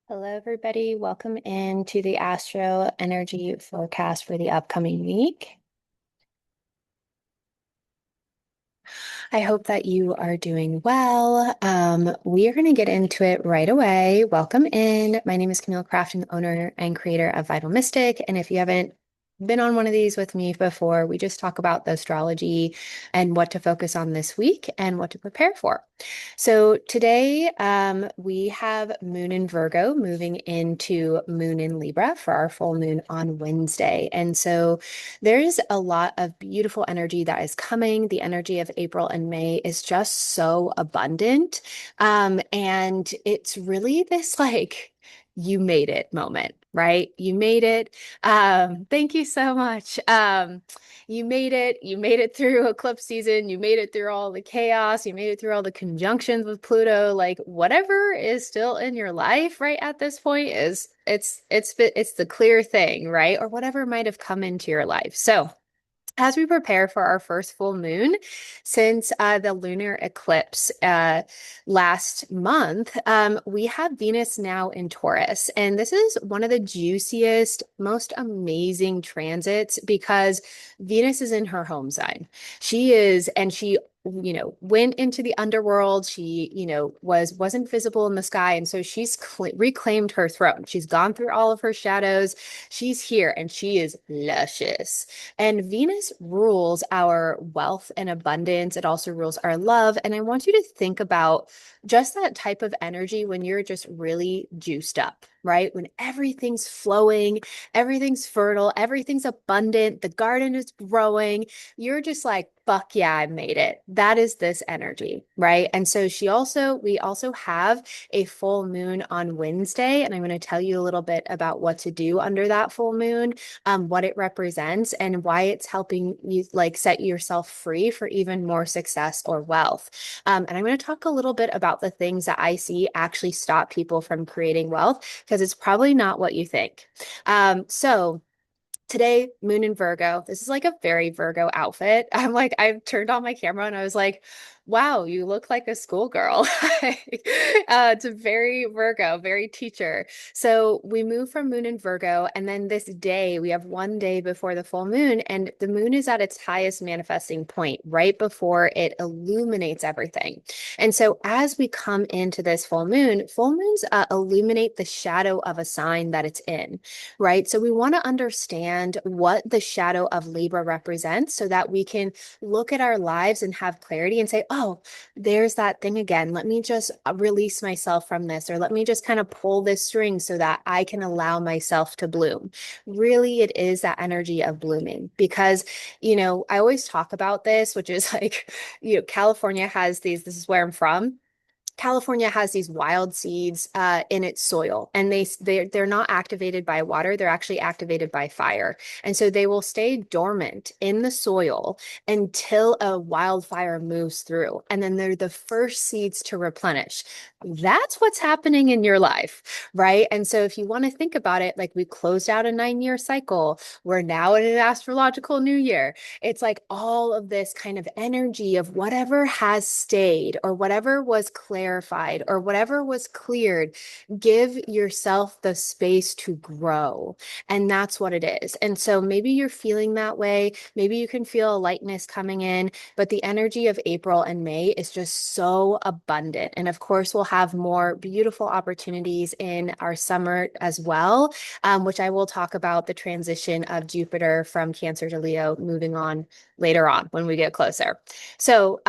Hello, everybody. Welcome into the Astro energy forecast for the upcoming week. I hope that you are doing well. We are going to get into it right away. Welcome in. My name is Camille Crafton, owner and creator of Vital Mystic. And if you haven't been on one of these with me before, we just talk about the astrology and what to focus on this week and what to prepare for. So today we have Moon in Virgo moving into Moon in Libra for our full moon on Wednesday. And so there's a lot of beautiful energy that is coming. The energy of April and May is just so abundant. And it's really this like, you made it moment, right? You made it. Thank you so much. You made it through eclipse season, you made it through all the chaos, you made it through all the conjunctions with Pluto, like whatever is still in your life right at this point is it's the clear thing, right? Or whatever might have come into your life. So as we prepare for our first full moon since the lunar eclipse last month, we have Venus now in Taurus. And this is one of the juiciest, most amazing transits because Venus is in her home sign. She is, and she went into the underworld. She wasn't visible in the sky, and so she's reclaimed her throne. She's gone through all of her shadows. She's here and she is luscious. And Venus rules our wealth and abundance. It also rules our love. And I want you to think about just that type of energy when you're just really juiced up, right? When everything's flowing, everything's fertile, everything's abundant, the garden is growing. You're just like, fuck yeah, I made it. That is this energy, right? And so we also have a full moon on Wednesday. And I'm going to tell you a little bit about what to do under that full moon, what it represents and why it's helping you like set yourself free for even more success or wealth. And I'm going to talk a little bit about the things that I see actually stop people from creating wealth because it's probably not what you think. So today, Moon in Virgo. This is like a very Virgo outfit. I turned on my camera and I was like, wow, you look like a schoolgirl. It's a very Virgo, very teacher. So we move from Moon in Virgo, and then this day, we have one day before the full moon, and the moon is at its highest manifesting point right before it illuminates everything. And so as we come into this full moons illuminate the shadow of a sign that it's in, right? So we want to understand what the shadow of Libra represents so that we can look at our lives and have clarity and say, oh, there's that thing again. Let me just release myself from this, or let me just kind of pull this string so that I can allow myself to bloom. Really, it is that energy of blooming because, I always talk about this, which is like, California has this is where I'm from. California has these wild seeds in its soil, and they're not activated by water. They're actually activated by fire, and so they will stay dormant in the soil until a wildfire moves through, and then they're the first seeds to replenish. That's what's happening in your life, right? And so if you want to think about it, like we closed out a 9-year cycle, we're now in an astrological new year. It's like all of this kind of energy of whatever has stayed or whatever was clarified or whatever was cleared. Give yourself the space to grow. And that's what it is. And so maybe you're feeling that way. Maybe you can feel a lightness coming in, but the energy of April and May is just so abundant. And of course, we'll have more beautiful opportunities in our summer as well, which I will talk about the transition of Jupiter from Cancer to Leo moving on later on when we get closer. So,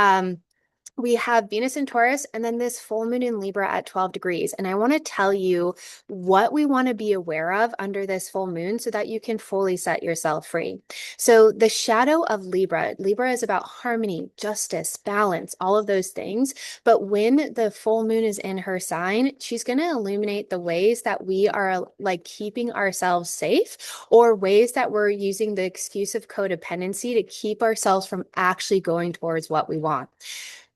we have Venus in Taurus and then this full moon in Libra at 12 degrees. And I want to tell you what we want to be aware of under this full moon so that you can fully set yourself free. So the shadow of Libra is about harmony, justice, balance, all of those things. But when the full moon is in her sign, she's going to illuminate the ways that we are like keeping ourselves safe or ways that we're using the excuse of codependency to keep ourselves from actually going towards what we want.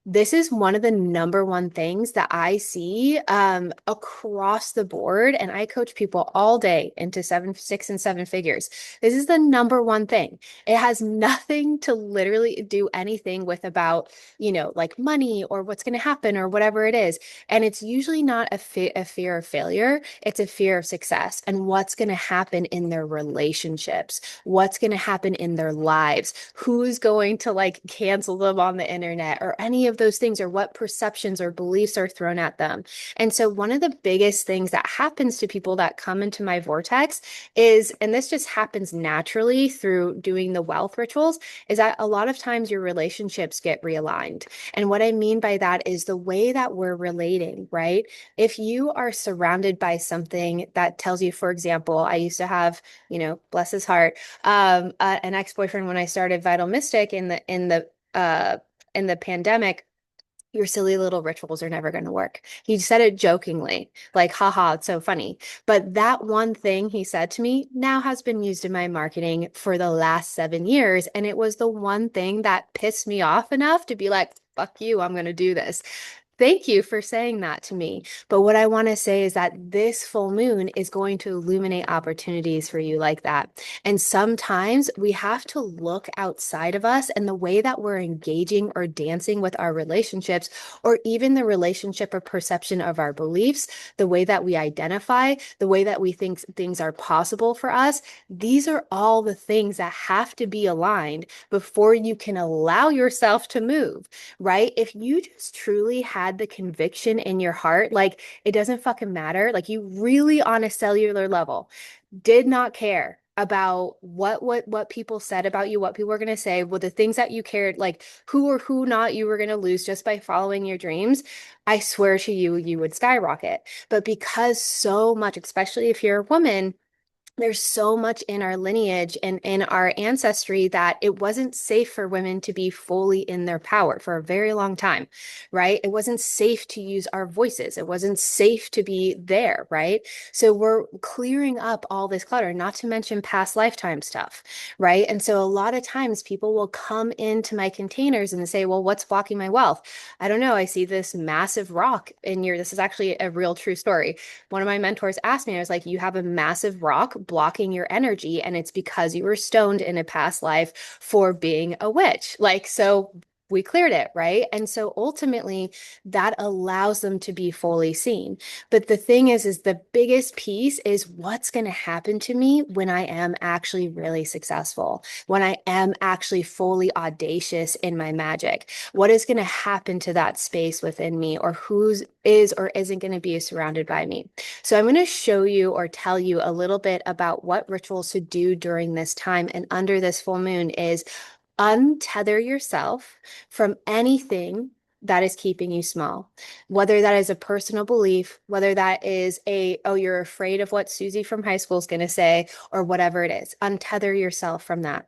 This is one of the number one things that I see across the board. And I coach people all day into seven, six, and seven figures. This is the number one thing. It has nothing to literally do anything with about, like money or what's going to happen or whatever it is. And it's usually not a fear of failure. It's a fear of success and what's going to happen in their relationships, what's going to happen in their lives, who's going to like cancel them on the internet or any of those things, or what perceptions or beliefs are thrown at them. And so, one of the biggest things that happens to people that come into my vortex is, and this just happens naturally through doing the wealth rituals, is that a lot of times your relationships get realigned. And what I mean by that is the way that we're relating, right? If you are surrounded by something that tells you, for example, I used to have, bless his heart, an ex-boyfriend when I started Vital Mystic in the pandemic. Your silly little rituals are never going to work. He said it jokingly, like, haha, it's so funny. But that one thing he said to me now has been used in my marketing for the last 7 years. And it was the one thing that pissed me off enough to be like, fuck you, I'm going to do this. Thank you for saying that to me. But what I want to say is that this full moon is going to illuminate opportunities for you like that. And sometimes we have to look outside of us and the way that we're engaging or dancing with our relationships, or even the relationship or perception of our beliefs, the way that we identify, the way that we think things are possible for us. These are all the things that have to be aligned before you can allow yourself to move, right? If you just truly had the conviction in your heart, like it doesn't fucking matter, like you really on a cellular level did not care about what people said about you, what people were going to say, well, the things that you cared, like who or who not you were going to lose just by following your dreams, I swear to you, you would skyrocket. But because so much, especially if you're a woman, there's so much in our lineage and in our ancestry that it wasn't safe for women to be fully in their power for a very long time, right? It wasn't safe to use our voices. It wasn't safe to be there, right? So we're clearing up all this clutter, not to mention past lifetime stuff, right? And so a lot of times people will come into my containers and say, well, what's blocking my wealth? I don't know. I see this massive rock in your, this is actually a real true story. One of my mentors asked me, I was like, you have a massive rock blocking your energy, and it's because you were stoned in a past life for being a witch. Like, so we cleared it, right? And so ultimately that allows them to be fully seen. But the thing is the biggest piece is what's going to happen to me when I am actually really successful, when I am actually fully audacious in my magic. What is going to happen to that space within me, or who's is or isn't going to be surrounded by me? So I'm going to show you or tell you a little bit about what rituals to do during this time and under this full moon is untether yourself from anything that is keeping you small, whether that is a personal belief, whether that is oh, you're afraid of what Susie from high school is going to say, or whatever it is. Untether yourself from that.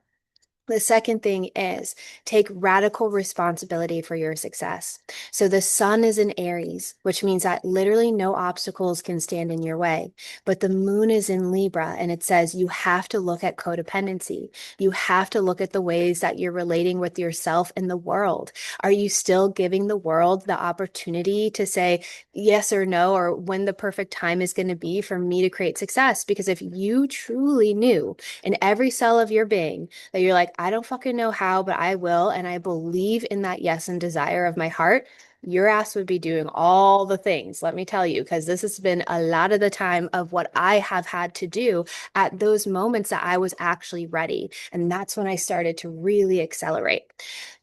The second thing is take radical responsibility for your success. So the sun is in Aries, which means that literally no obstacles can stand in your way. But the moon is in Libra, and it says you have to look at codependency. You have to look at the ways that you're relating with yourself and the world. Are you still giving the world the opportunity to say yes or no, or when the perfect time is going to be for me to create success? Because if you truly knew in every cell of your being that you're like, I don't fucking know how, but I will. And I believe in that yes and desire of my heart, your ass would be doing all the things, let me tell you, because this has been a lot of the time of what I have had to do at those moments that I was actually ready. And that's when I started to really accelerate.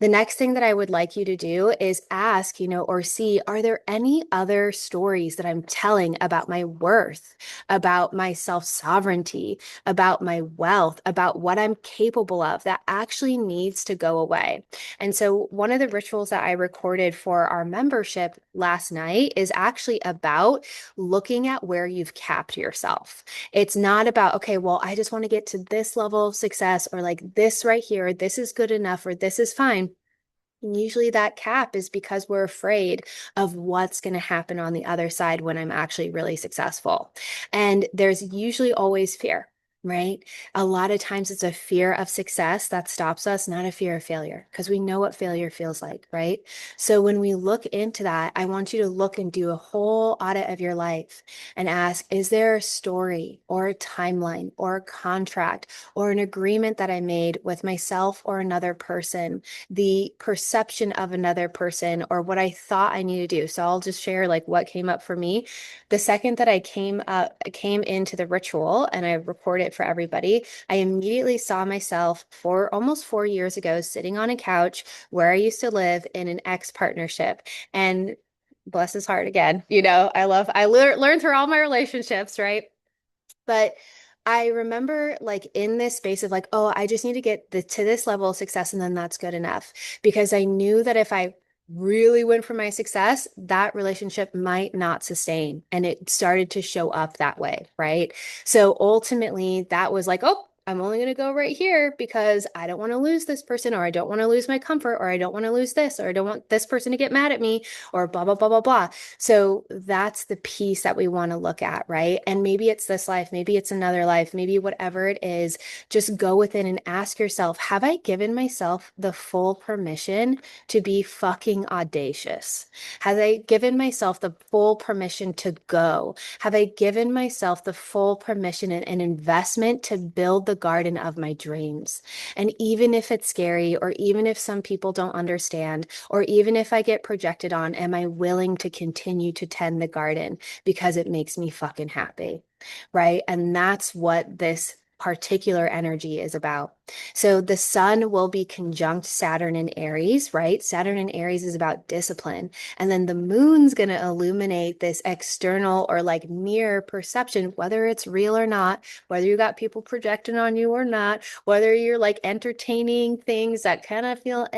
The next thing that I would like you to do is ask, or see, are there any other stories that I'm telling about my worth, about my self-sovereignty, about my wealth, about what I'm capable of that actually needs to go away? And so one of the rituals that I recorded for our membership last night is actually about looking at where you've capped yourself. It's not about, okay, well, I just want to get to this level of success, or like this right here, this is good enough, or this is fine. And usually that cap is because we're afraid of what's going to happen on the other side when I'm actually really successful. And there's usually always fear. right? A lot of times it's a fear of success that stops us, not a fear of failure, because we know what failure feels like, right? So when we look into that, I want you to look and do a whole audit of your life and ask, is there a story or a timeline or a contract or an agreement that I made with myself or another person, the perception of another person, or what I thought I need to do? So I'll just share like what came up for me. The second that I came into the ritual and I record it for everybody, I immediately saw myself for almost 4 years ago sitting on a couch where I used to live in an ex partnership. And bless his heart again, I learned through all my relationships, right? But I remember like in this space of like, oh, I just need to get to this level of success and then that's good enough. Because I knew that if I really went for my success, that relationship might not sustain. And it started to show up that way, right? So ultimately, that was like, oh, I'm only going to go right here because I don't want to lose this person, or I don't want to lose my comfort, or I don't want to lose this, or I don't want this person to get mad at me, or blah, blah, blah, blah, blah. So that's the piece that we want to look at, right? And maybe it's this life, maybe it's another life, maybe whatever it is, just go within and ask yourself, have I given myself the full permission to be fucking audacious? Have I given myself the full permission to go? Have I given myself the full permission and investment to build the garden of my dreams? And even if it's scary, or even if some people don't understand, or even if I get projected on, am I willing to continue to tend the garden because it makes me fucking happy? Right. And that's what this particular energy is about. So the sun will be conjunct Saturn in Aries, right? Saturn in Aries is about discipline. And then the moon's going to illuminate this external or like mirror perception, whether it's real or not, whether you got people projecting on you or not, whether you're like entertaining things that kind of feel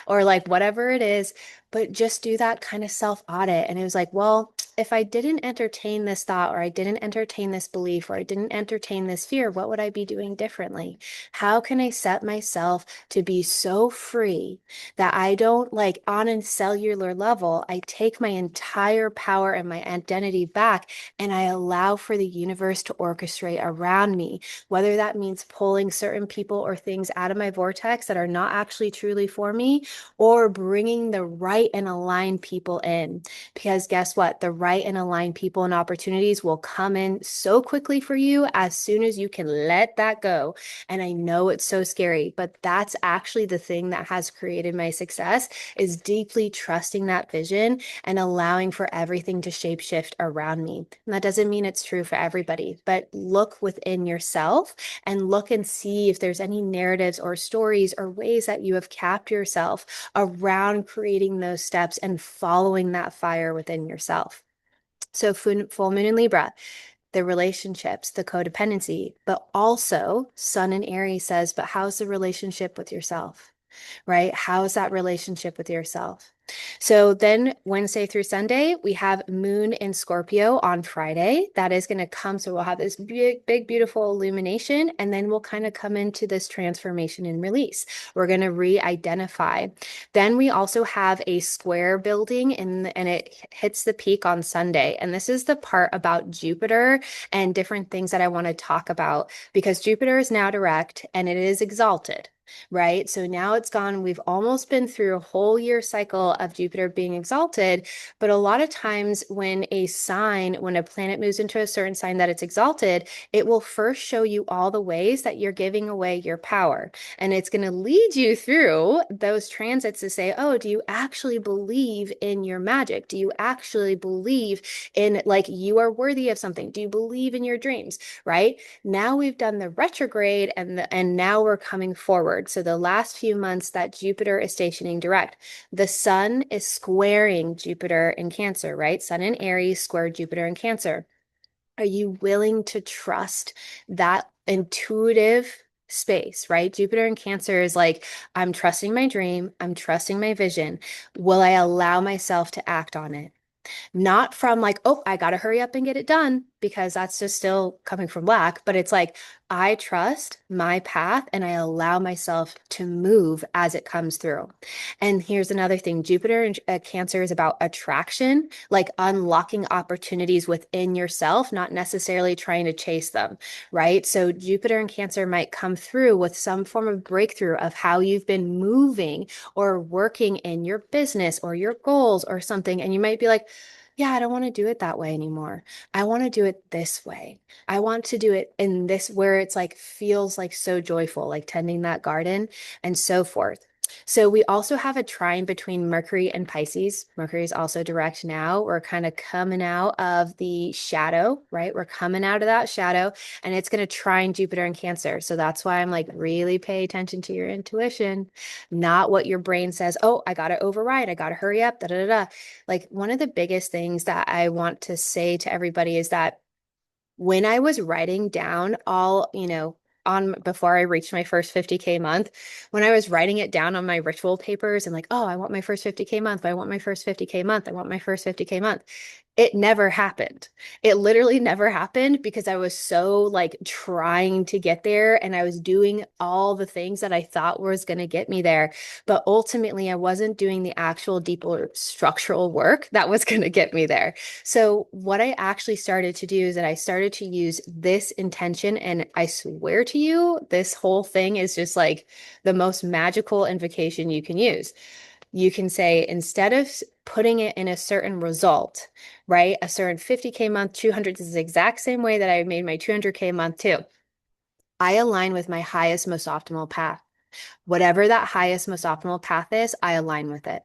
or like whatever it is, but just do that kind of self audit. And it was like, well, if I didn't entertain this thought, or I didn't entertain this belief, or I didn't entertain this fear, what would I be doing differently? How can I set myself to be so free that I don't like on a cellular level, I take my entire power and my identity back and I allow for the universe to orchestrate around me, whether that means pulling certain people or things out of my vortex that are not actually truly for me, or bringing the right and aligned people in. Because guess what? The right and aligned people and opportunities will come in so quickly for you as soon as you can let that go. And I know it's so scary, but that's actually the thing that has created my success, is deeply trusting that vision and allowing for everything to shape shift around me. And that doesn't mean it's true for everybody, but look within yourself and look and see if there's any narratives or stories or ways that you have capped yourself around creating those steps and following that fire within yourself. So full moon in Libra, the relationships, the codependency, but also Sun in Aries says, but how's the relationship with yourself? Right? How's that relationship with yourself? So then Wednesday through Sunday, we have Moon in Scorpio on Friday. That is going to come. So we'll have this big, big, beautiful illumination, and then we'll kind of come into this transformation and release. We're going to re-identify. Then we also have a square building and it hits the peak on Sunday. And this is the part about Jupiter and different things that I want to talk about, because Jupiter is now direct and it is exalted. Right. So now it's gone. We've almost been through a whole year cycle of Jupiter being exalted. But a lot of times when a planet moves into a certain sign that it's exalted, it will first show you all the ways that you're giving away your power. And it's going to lead you through those transits to say, oh, do you actually believe in your magic? Do you actually believe in like you are worthy of something? Do you believe in your dreams? Right. Now we've done the retrograde and now we're coming forward. So the last few months that Jupiter is stationing direct, the sun is squaring Jupiter in Cancer, right? Sun in Aries squared Jupiter in Cancer. Are you willing to trust that intuitive space, right? Jupiter in Cancer is like, I'm trusting my dream, I'm trusting my vision. Will I allow myself to act on it? Not from like, oh, I got to hurry up and get it done, because that's just still coming from lack, but it's like I trust my path and I allow myself to move as it comes through. And here's another thing. Jupiter and Cancer is about attraction, like unlocking opportunities within yourself, not necessarily trying to chase them, right? So Jupiter and Cancer might come through with some form of breakthrough of how you've been moving or working in your business or your goals or something. And you might be like, yeah, I don't want to do it that way anymore. I want to do it this way. I want to do it in this where it's like feels like so joyful, like tending that garden and so forth. So we also have a trine between Mercury and Pisces. Mercury is also direct now. We're kind of coming out of the shadow, right? We're coming out of that shadow and it's going to trine Jupiter and Cancer. So that's why I'm like, really pay attention to your intuition, not what your brain says. Oh, I got to override. I got to hurry up. Da, da, da, da. Like one of the biggest things that I want to say to everybody is that when I was writing down all, on before I reached my first 50K month, when I was writing it down on my ritual papers and like, oh, I want my first 50K month, I want my first 50K month, I want my first 50K month. It never happened. It literally never happened because I was so like trying to get there and I was doing all the things that I thought was going to get me there. But ultimately, I wasn't doing the actual deeper structural work that was going to get me there. So, what I actually started to do is that I started to use this intention, and I swear to you, this whole thing is just like the most magical invocation you can use. You can say, instead of putting it in a certain result, right? A certain 50K month, 200 is the exact same way that I made my 200K month too. I align with my highest, most optimal path. Whatever that highest, most optimal path is, I align with it.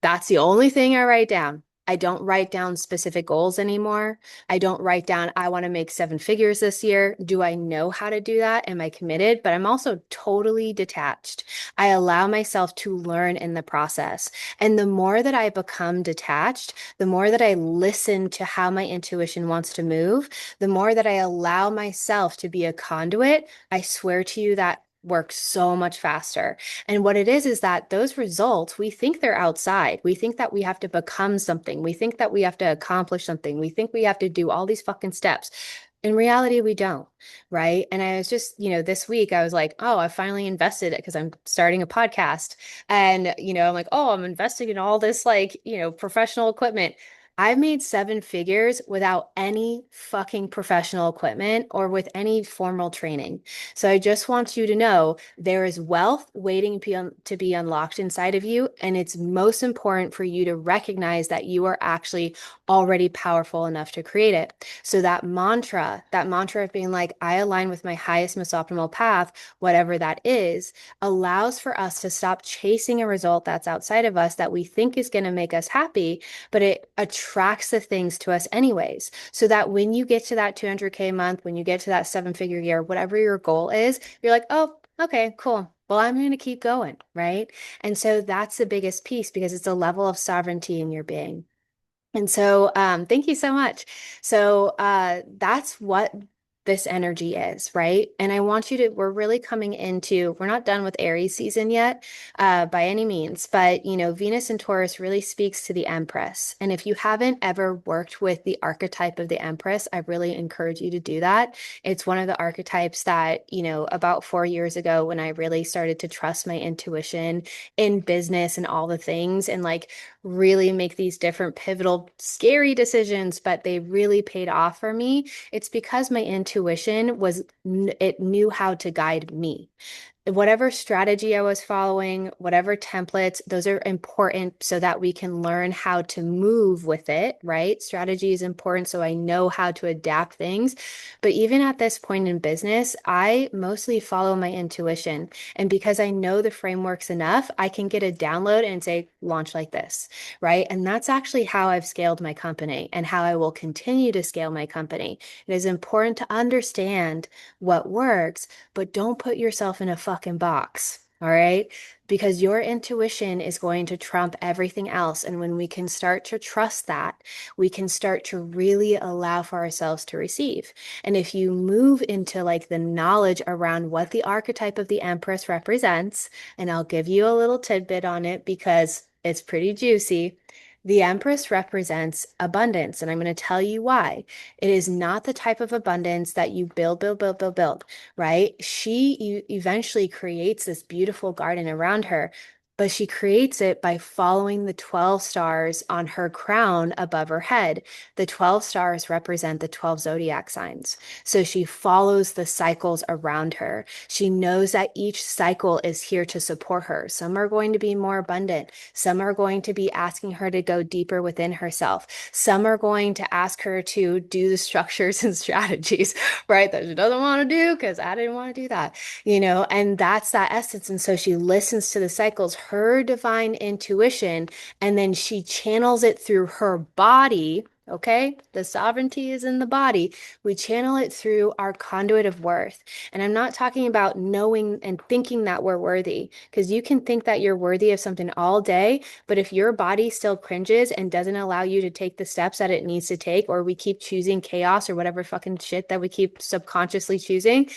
That's the only thing I write down. I don't write down specific goals anymore. I don't write down, I want to make 7 figures this year. Do I know how to do that? Am I committed? But I'm also totally detached. I allow myself to learn in the process. And the more that I become detached, the more that I listen to how my intuition wants to move, the more that I allow myself to be a conduit, I swear to you that works so much faster. And what it is that those results, we think they're outside. We think that we have to become something. We think that we have to accomplish something. We think we have to do all these fucking steps. In reality, we don't, right? And I was just, this week I was like, oh, I finally invested it because I'm starting a podcast. And, I'm like, oh, I'm investing in all this like, professional equipment. I've made 7 figures without any fucking professional equipment or with any formal training. So I just want you to know there is wealth waiting to be unlocked inside of you. And it's most important for you to recognize that you are actually already powerful enough to create it. So that mantra of being like, I align with my highest, most optimal path, whatever that is, allows for us to stop chasing a result that's outside of us that we think is going to make us happy, but it attracts the things to us anyways. So that when you get to that 200K month, when you get to that 7 figure year, whatever your goal is, you're like, oh, okay, cool. Well, I'm going to keep going, right? And so that's the biggest piece because it's a level of sovereignty in your being. And so, thank you so much. So, that's what this energy is, right? And I want you to, we're really coming into, we're not done with Aries season yet, by any means, but Venus and Taurus really speaks to the Empress. And if you haven't ever worked with the archetype of the Empress, I really encourage you to do that. It's one of the archetypes that, about 4 years ago, when I really started to trust my intuition in business and all the things, and like, really make these different pivotal, scary decisions, but they really paid off for me. It's because my intuition it knew how to guide me. Whatever strategy I was following, whatever templates, those are important so that we can learn how to move with it, right? Strategy is important so I know how to adapt things. But even at this point in business, I mostly follow my intuition. And because I know the frameworks enough, I can get a download and say, launch like this, right? And that's actually how I've scaled my company and how I will continue to scale my company. It is important to understand what works, but don't put yourself in a fucking box. All right. Because your intuition is going to trump everything else. And when we can start to trust that, we can start to really allow for ourselves to receive. And if you move into like the knowledge around what the archetype of the Empress represents, and I'll give you a little tidbit on it because it's pretty juicy. The Empress represents abundance, and I'm going to tell you why. It is not the type of abundance that you build, build, build, build, build, right? She eventually creates this beautiful garden around her, but she creates it by following the 12 stars on her crown above her head. The 12 stars represent the 12 zodiac signs. So she follows the cycles around her. She knows that each cycle is here to support her. Some are going to be more abundant. Some are going to be asking her to go deeper within herself. Some are going to ask her to do the structures and strategies, right? That she doesn't want to do because I didn't want to do that, and that's that essence. And so she listens to the cycles, her divine intuition, and then she channels it through her body. Okay, the sovereignty is in the body. We channel it through our conduit of worth. And I'm not talking about knowing and thinking that we're worthy, because you can think that you're worthy of something all day, but if your body still cringes and doesn't allow you to take the steps that it needs to take, or we keep choosing chaos or whatever fucking shit that we keep subconsciously choosing,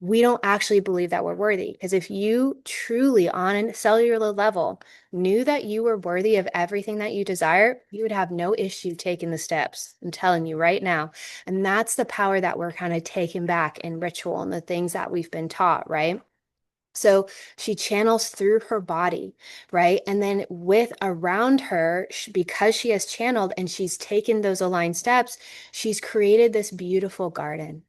we don't actually believe that we're worthy. Because if you truly, on a cellular level, knew that you were worthy of everything that you desire, you would have no issue taking the steps. I'm telling you right now. And that's the power that we're kind of taking back in ritual and the things that we've been taught, right? So she channels through her body, right? And then with around her, because she has channeled and she's taken those aligned steps, she's created this beautiful garden.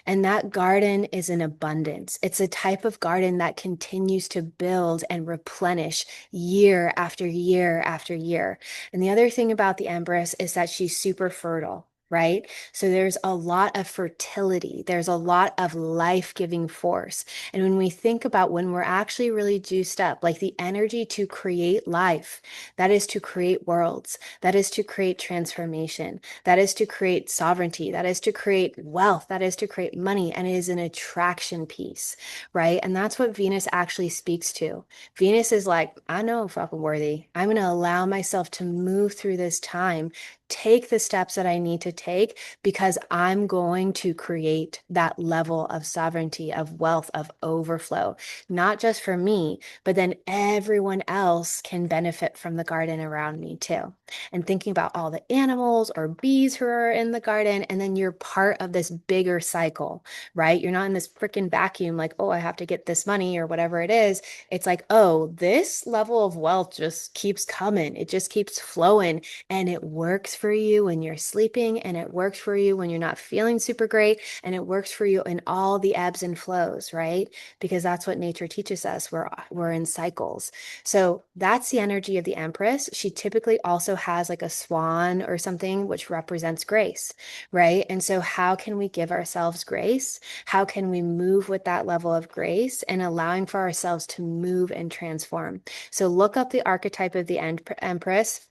And that garden is in abundance. It's a type of garden that continues to build and replenish year after year after year. And the other thing about the Empress is that she's super fertile. Right? So there's a lot of fertility. There's a lot of life-giving force. And when we think about when we're actually really juiced up, like the energy to create life, that is to create worlds, that is to create transformation, that is to create sovereignty, that is to create wealth, that is to create money, and it is an attraction piece, right? And that's what Venus actually speaks to. Venus is like, I know I'm fucking worthy. I'm going to allow myself to move through this time, take the steps that I need to take because I'm going to create that level of sovereignty, of wealth, of overflow, not just for me, but then everyone else can benefit from the garden around me too. And thinking about all the animals or bees who are in the garden, and then you're part of this bigger cycle, right? You're not in this freaking vacuum like, oh, I have to get this money or whatever it is. It's like, oh, this level of wealth just keeps coming. It just keeps flowing. And it works for you when you're sleeping, and it works for you when you're not feeling super great, and it works for you in all the ebbs and flows, right? Because that's what nature teaches us. We're in cycles. So that's the energy of the Empress. She typically also has like a swan or something, which represents grace, right? And so how can we give ourselves grace? How can we move with that level of grace and allowing for ourselves to move and transform? So look up the archetype of the Empress.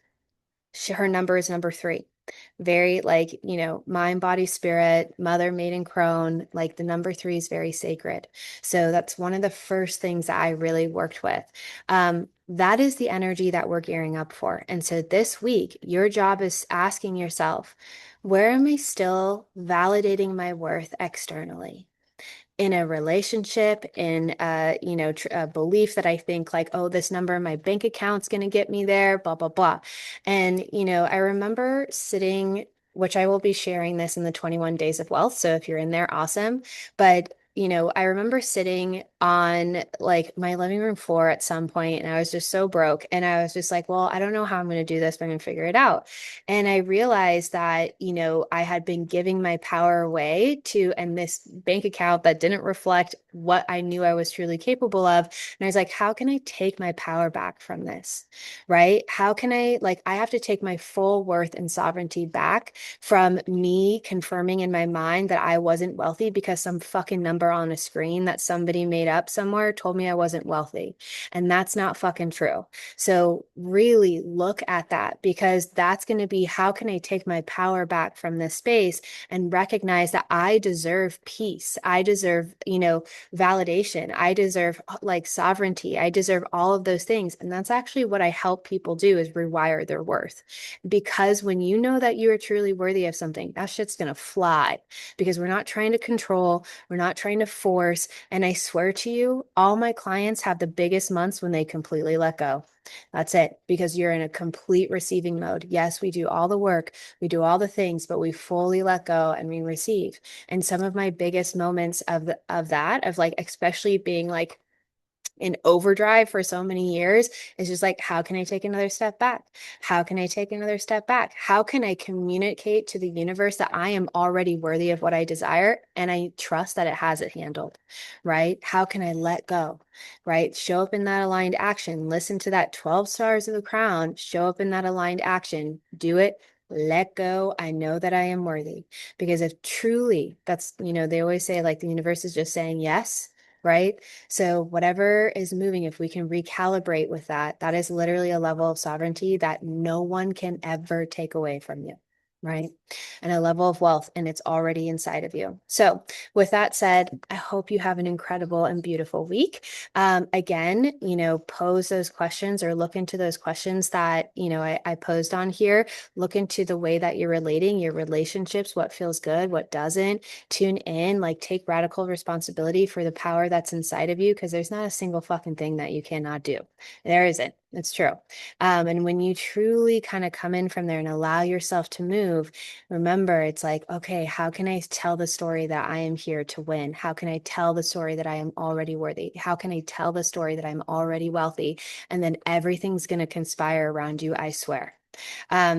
Her number is number 3. Very like, mind, body, spirit, mother, maiden, crone, like the number 3 is very sacred. So that's one of the first things that I really worked with. That is the energy that we're gearing up for. And so this week, your job is asking yourself, where am I still validating my worth externally? In a relationship, in a belief that I think like, oh, this number in my bank account's going to get me there, blah, blah, blah. And, I remember sitting, which I will be sharing this in the 21 Days of Wealth. So if you're in there, awesome. But I remember sitting on like my living room floor at some point, and I was just so broke. And I was just like, well, I don't know how I'm going to do this, but I'm going to figure it out. And I realized that, I had been giving my power away to, and this bank account that didn't reflect what I knew I was truly capable of. And I was like, how can I take my power back from this? Right? How can I have to take my full worth and sovereignty back from me confirming in my mind that I wasn't wealthy because some fucking number on a screen that somebody made up somewhere told me I wasn't wealthy. And that's not fucking true. So really look at that, because that's going to be, how can I take my power back from this space and recognize that I deserve peace. I deserve, validation. I deserve like sovereignty. I deserve all of those things. And that's actually what I help people do, is rewire their worth. Because when you know that you are truly worthy of something, that shit's going to fly, because we're not trying to control, we're not trying to force. And I swear to you, all my clients have the biggest months when they completely let go. That's it, because you're in a complete receiving mode. Yes, we do all the work, we do all the things, but we fully let go and we receive. And some of my biggest moments of like, especially being like in overdrive for so many years, is just like, how can I take another step back? How can I take another step back? How can I communicate to the universe that I am already worthy of what I desire and I trust that it has it handled, right? How can I let go, right? Show up in that aligned action. Listen to that 12 stars of the crown. Show up in that aligned action. Do it. Let go. I know that I am worthy. Because if truly that's, they always say like the universe is just saying yes, right? So whatever is moving, if we can recalibrate with that, that is literally a level of sovereignty that no one can ever take away from you, right? And a level of wealth, and it's already inside of you. So with that said, I hope you have an incredible and beautiful week. Again, pose those questions or look into those questions that, I posed on here. Look into the way that you're relating, your relationships, what feels good, what doesn't. Tune in, like take radical responsibility for the power that's inside of you, because there's not a single fucking thing that you cannot do. There isn't. It's true. And when you truly kind of come in from there and allow yourself to move, remember, it's like, okay, how can I tell the story that I am here to win? How can I tell the story that I am already worthy? How can I tell the story that I'm already wealthy? And then everything's going to conspire around you, I swear.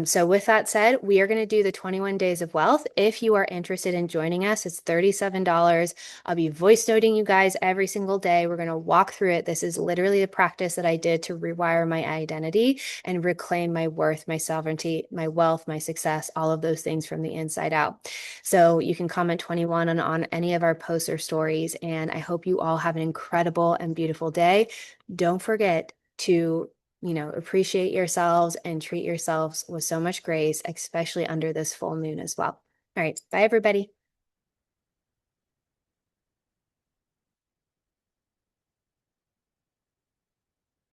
So with that said, we are going to do the 21 days of wealth. If you are interested in joining us, it's $37. I'll be voice noting you guys every single day. We're going to walk through it. This is literally a practice that I did to rewire my identity and reclaim my worth, my sovereignty, my wealth, my success, all of those things from the inside out. So you can comment 21 on any of our posts or stories. And I hope you all have an incredible and beautiful day. Don't forget to appreciate yourselves and treat yourselves with so much grace, especially under this full moon as well. All right. Bye, everybody.